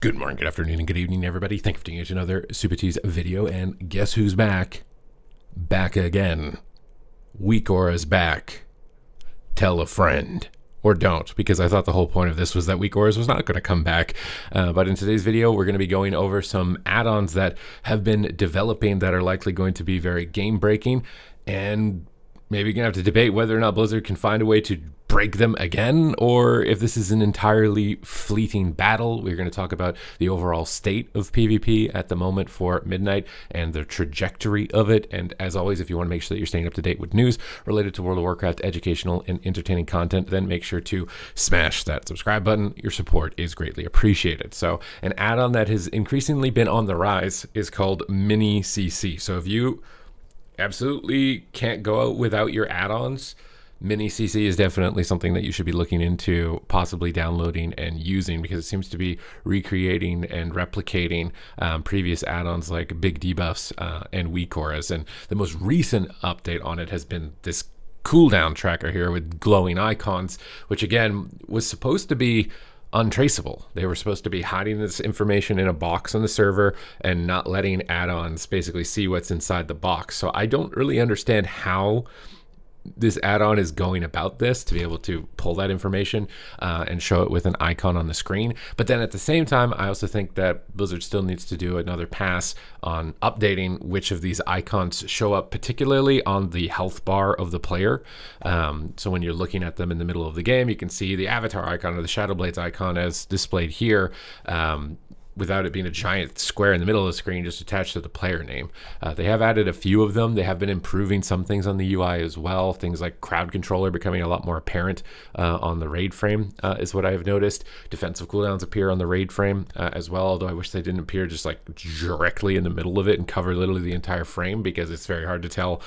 Good morning, good afternoon, and good evening, everybody. Thank you for tuning in to another Supatease video. And guess who's back? Back again. Weak Aura's back. Tell a friend. Or don't, because I thought the whole point of this was that Weak Auras was not going to come back. But in today's video, we're going to be going over some add-ons that have been developing that are likely going to be very game-breaking. And maybe you're going to have to debate whether or not Blizzard can find a way to break them again, or if this is an entirely fleeting battle. We're going to talk about the overall state of PvP at the moment for Midnight and the trajectory of it. And as always, if you want to make sure that you're staying up to date with news related to World of Warcraft, educational and entertaining content, then make sure to smash that subscribe button. Your support is greatly appreciated. So an add-on that has increasingly been on the rise is called Mini CC. So if you absolutely can't go out without your add-ons, Mini CC is definitely something that you should be looking into, possibly downloading and using, because it seems to be recreating and replicating previous add-ons like big debuffs and weak auras. And the most recent update on it has been this cooldown tracker here with glowing icons, which again was supposed to be untraceable. They were supposed to be hiding this information in a box on the server and not letting add-ons basically see what's inside the box. So I don't really understand how this add-on is going about this to be able to pull that information and show it with an icon on the screen. But then at the same time, I also think that Blizzard still needs to do another pass on updating which of these icons show up, particularly on the health bar of the player. So when you're looking at them in the middle of the game, you can see the avatar icon or the Shadow Blades icon as displayed here, without it being a giant square in the middle of the screen just attached to the player name. They have added a few of them. They have been improving some things on the UI as well. Things like crowd controller becoming a lot more apparent on the raid frame is what I have noticed. Defensive cooldowns appear on the raid frame as well, although I wish they didn't appear just like directly in the middle of it and cover literally the entire frame, because it's very hard to tell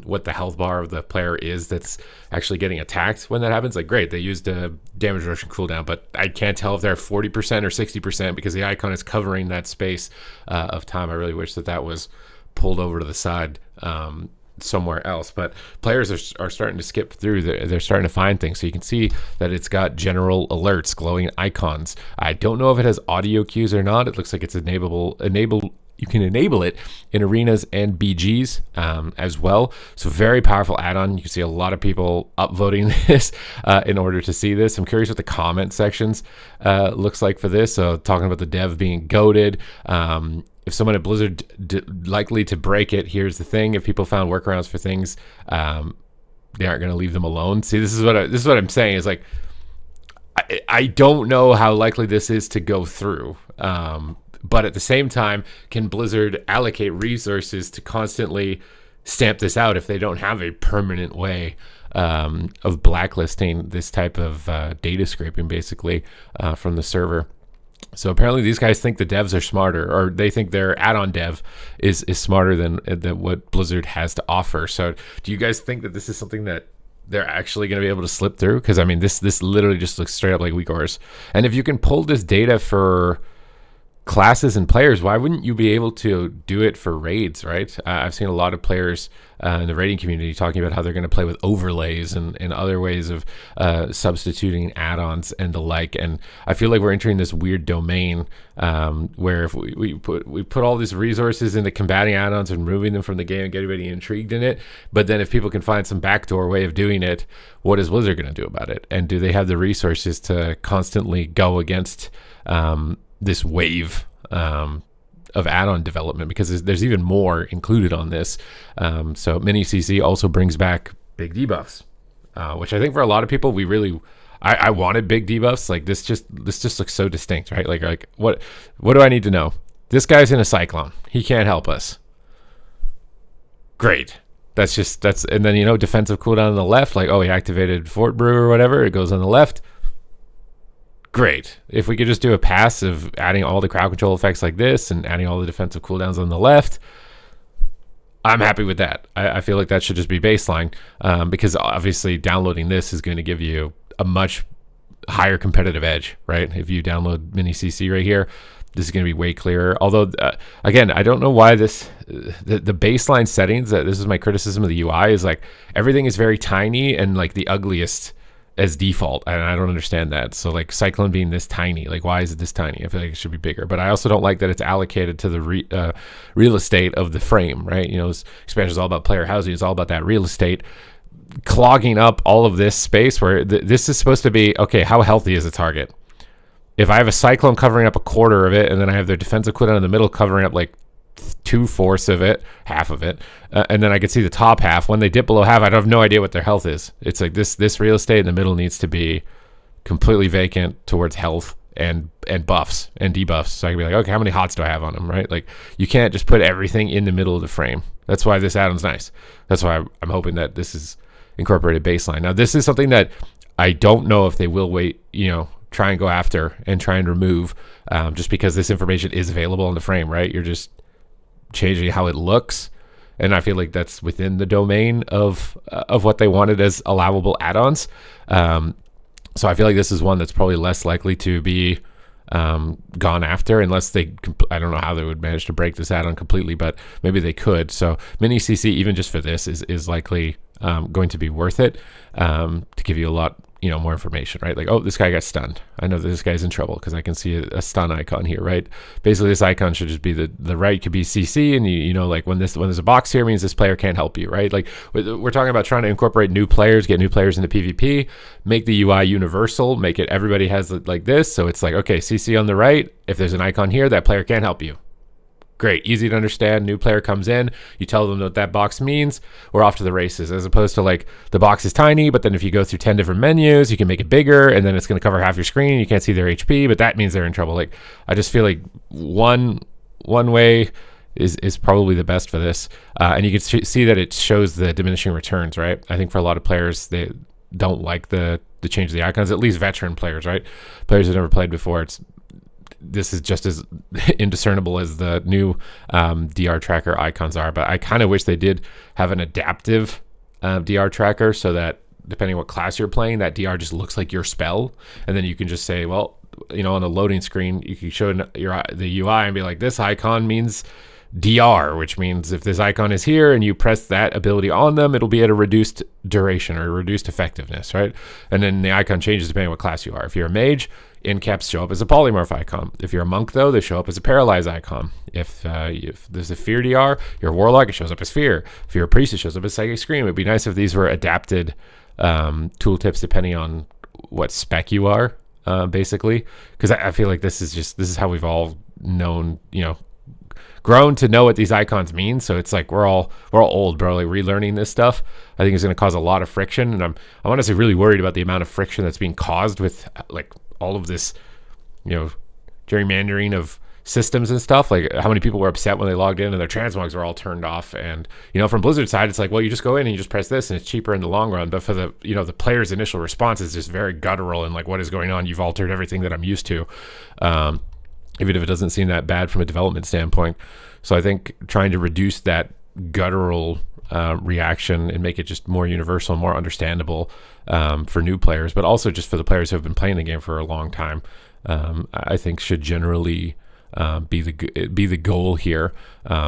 what the health bar of the player is that's actually getting attacked when that happens. Like, great, they used a damage reduction cooldown, but I can't tell if they're 40% or 60% because the icon is covering that space of time. I really wish that that was pulled over to the side somewhere else, but players are starting to skip through. They're starting to find things. So you can see that it's got general alerts, glowing icons. I don't know if it has audio cues or not. It looks like it's you can enable it in arenas and BGs as well. So very powerful add-on. You can see a lot of people upvoting this in order to see this. I'm curious what the comment sections looks like for this. So talking about the dev being goated. If someone at Blizzard likely to break it, here's the thing. If people found workarounds for things, they aren't going to leave them alone. See, this is what I'm saying is like, I don't know how likely this is to go through. But at the same time, can Blizzard allocate resources to constantly stamp this out if they don't have a permanent way of blacklisting this type of data scraping, basically, from the server? So apparently these guys think the devs are smarter, or they think their add-on dev is smarter than what Blizzard has to offer. So do you guys think that this is something that they're actually going to be able to slip through? Because, I mean, this literally just looks straight up like weak auras. And if you can pull this data for classes and players, why wouldn't you be able to do it for raids, right? I've seen a lot of players in the raiding community talking about how they're going to play with overlays and other ways of substituting add-ons and the like. And I feel like we're entering this weird domain where if we put all these resources into combating add-ons and removing them from the game and get everybody intrigued in it, but then if people can find some backdoor way of doing it, what is Blizzard going to do about it? And do they have the resources to constantly go against this wave of add-on development, because there's even more included on this. So Mini CC also brings back big debuffs, which I think for a lot of people, I wanted big debuffs. Like this just looks so distinct, right? Like what do I need to know? This guy's in a cyclone. He can't help us. Great. And then, defensive cooldown on the left, like, oh, he activated Fort Brew or whatever. It goes on the left. Great. If we could just do a pass of adding all the crowd control effects like this and adding all the defensive cooldowns on the left, I'm happy with that. I feel like that should just be baseline, because obviously downloading this is going to give you a much higher competitive edge, right? If you download Mini CC right here, this is going to be way clearer. Although, again, I don't know why the baseline settings, this is my criticism of the UI, is like everything is very tiny and like the ugliest as default, and I don't understand that. So like Cyclone being this tiny, like why is it this tiny? I feel like it should be bigger. But I also don't like that it's allocated to the real estate of the frame, right? You know, this expansion is all about player housing. It's all about that real estate, clogging up all of this space where this is supposed to be, okay, how healthy is the target? If I have a Cyclone covering up a quarter of it, and then I have their defensive cooldown in the middle covering up like 2/4 of it, half of it, and then I can see the top half. When they dip below half, I have no idea what their health is. It's like this real estate in the middle needs to be completely vacant towards health and buffs and debuffs. So I can be like, okay, how many hots do I have on them, right? Like you can't just put everything in the middle of the frame. That's why this add-on's nice. That's why I'm hoping that this is incorporated baseline. Now this is something that I don't know if they will try and go after and try and remove, just because this information is available on the frame, right? You're just changing how it looks, and I feel like that's within the domain of what they wanted as allowable add-ons. So I feel like this is one that's probably less likely to be gone after, unless I don't know how they would manage to break this add-on completely, but maybe they could. So mini CC, even just for this, is likely going to be worth it, to give you a lot more information, right? Like, oh, this guy got stunned. I know that this guy's in trouble because I can see a stun icon here, right? Basically, this icon should just be the right could be CC, and you know, like when there's a box here, means this player can't help you, right? Like we're talking about trying to incorporate new players, get new players into PvP, make the UI universal, make it everybody has like this. So it's like, okay, CC on the right. If there's an icon here, that player can't help you. Great, easy to understand. New player comes in, you tell them what that box means, we're off to the races. As opposed to like the box is tiny, but then if you go through 10 different menus, you can make it bigger, and then it's going to cover half your screen. You can't see their HP, but that means they're in trouble. Like I just feel like one way is probably the best for this, and you can see that it shows the diminishing returns, right? I think for a lot of players, they don't like the change of the icons. At least veteran players, right? Players who've never played before, this is just as indiscernible as the new DR tracker icons are. But I kind of wish they did have an adaptive DR tracker, so that depending what class you're playing, that DR just looks like your spell, and then you can just say, well, on the loading screen, you can show the UI and be like, this icon means DR, which means if this icon is here and you press that ability on them, it'll be at a reduced duration or reduced effectiveness, right? And then the icon changes depending on what class you are. If you're a mage, in caps show up as a polymorph icon. If you're a monk, though, they show up as a paralyze icon. If there's a fear DR, you're a warlock, it shows up as fear. If you're a priest, it shows up as psychic scream. It'd be nice if these were adapted tooltips depending on what spec you are, basically, because I feel like this is how we've all known, grown to know what these icons mean. So it's like we're all old, bro. Like relearning this stuff, I think is going to cause a lot of friction, and I'm honestly really worried about the amount of friction that's being caused with like all of this, gerrymandering of systems and stuff. Like how many people were upset when they logged in and their transmogs were all turned off. And from Blizzard's side, it's like, well, you just go in and you just press this and it's cheaper in the long run. But for the the player's initial response is just very guttural and like, what is going on? You've altered everything that I'm used to. Even if it doesn't seem that bad from a development standpoint. So I think trying to reduce that guttural reaction and make it just more universal and more understandable for new players, but also just for the players who have been playing the game for a long time, I think should generally be the goal here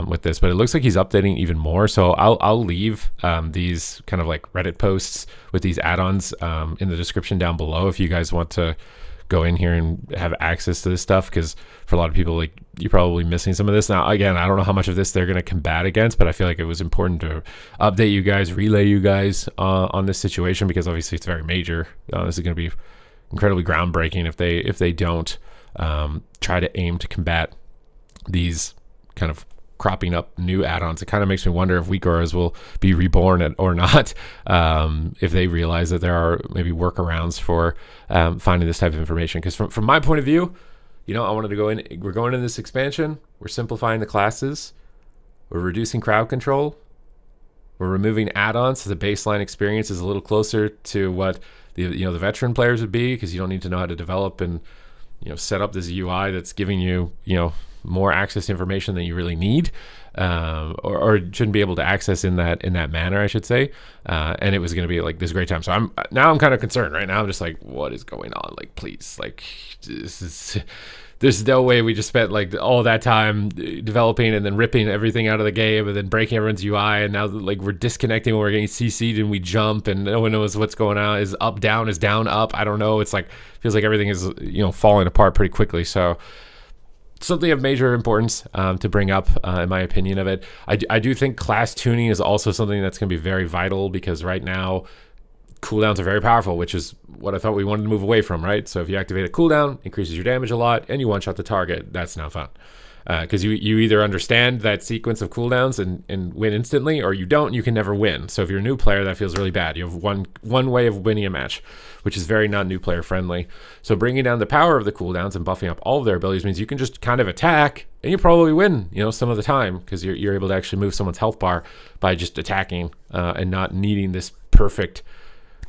with this. But it looks like he's updating even more. So I'll leave these kind of like Reddit posts with these add-ons in the description down below if you guys want to go in here and have access to this stuff, because for a lot of people, like, you're probably missing some of this. Now, again, I don't know how much of this they're going to combat against, but I feel like it was important to update you guys, relay you guys on this situation, because obviously it's very major. This is going to be incredibly groundbreaking if they don't try to aim to combat these kind of cropping up new add-ons. It kind of makes me wonder if weak auras will be reborn or not, if they realize that there are maybe workarounds for finding this type of information. Because from my point of view, I wanted to go in. We're going in this expansion. We're simplifying the classes. We're reducing crowd control. We're removing add-ons, so the baseline experience is a little closer to what the veteran players would be, because you don't need to know how to develop and set up this UI that's giving you more access to information than you really need, or shouldn't be able to access in that manner, I should say. And it was going to be like this great time. So I'm kind of concerned right now. I'm just like, what is going on? Like, please, like, this there's no way we just spent like all that time developing and then ripping everything out of the game and then breaking everyone's UI, and now like we're disconnecting when we're getting CC'd and we jump and no one knows what's going on. Is up down, is down up? I don't know. It's like feels like everything is falling apart pretty quickly. So something of major importance to bring up, in my opinion of it. I do think class tuning is also something that's going to be very vital, because right now cooldowns are very powerful, which is what I thought we wanted to move away from, right? So if you activate a cooldown, increases your damage a lot, and you one-shot the target, that's not fun. Because you either understand that sequence of cooldowns and win instantly, or you don't, and you can never win. So if you're a new player, that feels really bad. You have one way of winning a match, which is very not new player friendly. So bringing down the power of the cooldowns and buffing up all of their abilities means you can just kind of attack, and you probably win, some of the time, because you're able to actually move someone's health bar by just attacking and not needing this perfect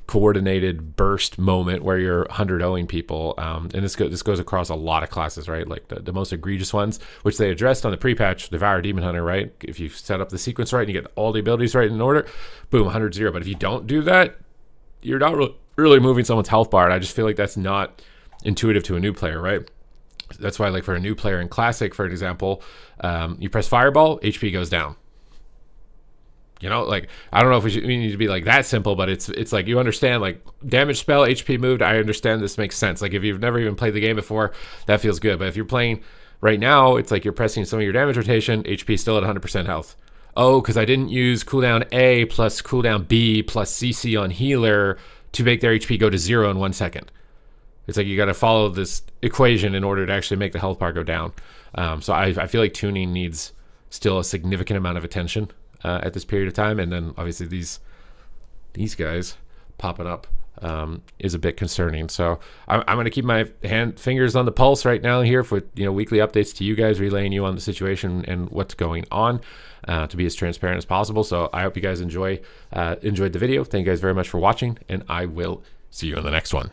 coordinated burst moment where you're 100-0ing people, and this goes across a lot of classes, right? Like the most egregious ones, which they addressed on the pre-patch, Devour Demon Hunter, right? If you set up the sequence right and you get all the abilities right in order, boom, 100-0. But if you don't do that, you're not really moving someone's health bar, and I just feel like that's not intuitive to a new player, right? That's why, like, for a new player in Classic, for example, you press Fireball, HP goes down. Like, I don't know if we need to be like that simple, but it's like, you understand, like, damage spell, HP moved, I understand this makes sense. Like, if you've never even played the game before, that feels good. But if you're playing right now, it's like you're pressing some of your damage rotation, HP still at 100% health. Oh, because I didn't use cooldown A plus cooldown B plus CC on healer to make their HP go to 0 in 1 second. It's like you got to follow this equation in order to actually make the health bar go down. So I feel like tuning needs still a significant amount of attention at this period of time, and then obviously these guys popping up is a bit concerning. So I'm going to keep my fingers on the pulse right now here for weekly updates to you guys, relaying you on the situation and what's going on, to be as transparent as possible. So I hope you guys enjoyed the video. Thank you guys very much for watching, and I will see you in the next one.